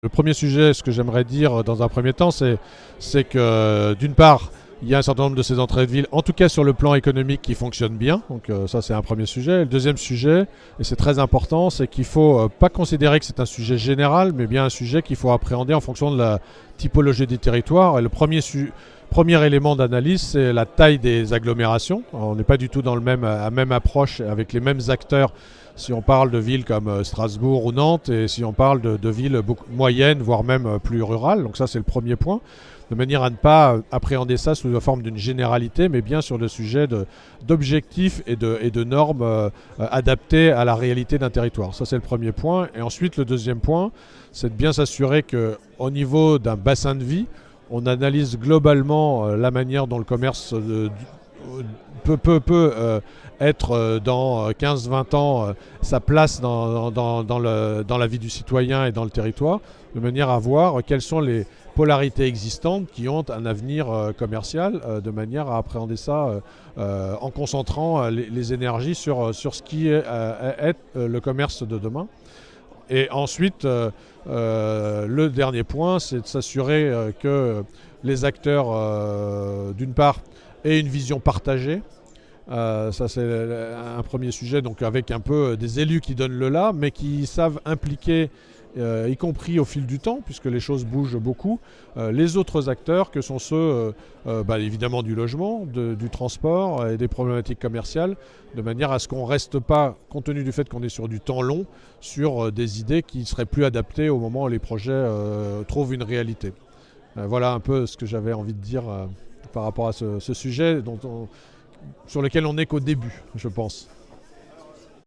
Le premier sujet, ce que j'aimerais dire dans un premier temps, c'est que d'une part, il y a un certain nombre de ces entrées de ville, en tout cas sur le plan économique, qui fonctionnent bien. Donc ça, c'est un premier sujet. Le deuxième sujet, et c'est très important, c'est qu'il ne faut pas considérer que c'est un sujet général, mais bien un sujet qu'il faut appréhender en fonction de la typologie des territoires. Et le premier élément d'analyse, c'est la taille des agglomérations. Alors, on n'est pas du tout dans la même approche avec les mêmes acteurs si on parle de villes comme Strasbourg ou Nantes et si on parle de villes moyennes, voire même plus rurales. Donc ça, c'est le premier point, de manière à ne pas appréhender ça sous la forme d'une généralité, mais bien sur le sujet d'objectifs et de normes adaptées à la réalité d'un territoire. Ça, c'est le premier point. Et ensuite, le deuxième point, c'est de bien s'assurer qu'au niveau d'un bassin de vie, on analyse globalement la manière dont le commerce peut être dans 15-20 ans sa place dans la vie du citoyen et dans le territoire, de manière à voir quelles sont les polarités existantes qui ont un avenir commercial, de manière à appréhender ça en concentrant les énergies sur ce qui est le commerce de demain. Et ensuite, le dernier point, c'est de s'assurer que les acteurs, d'une part, aient une vision partagée. Ça, c'est un premier sujet, donc avec un peu des élus qui donnent le là, mais qui savent impliquer, y compris au fil du temps, puisque les choses bougent beaucoup, les autres acteurs que sont ceux, évidemment, du logement, du transport et des problématiques commerciales, de manière à ce qu'on ne reste pas, compte tenu du fait qu'on est sur du temps long, sur des idées qui seraient plus adaptées au moment où les projets trouvent une réalité. Voilà un peu ce que j'avais envie de dire par rapport à ce sujet sur lequel on n'est qu'au début, je pense.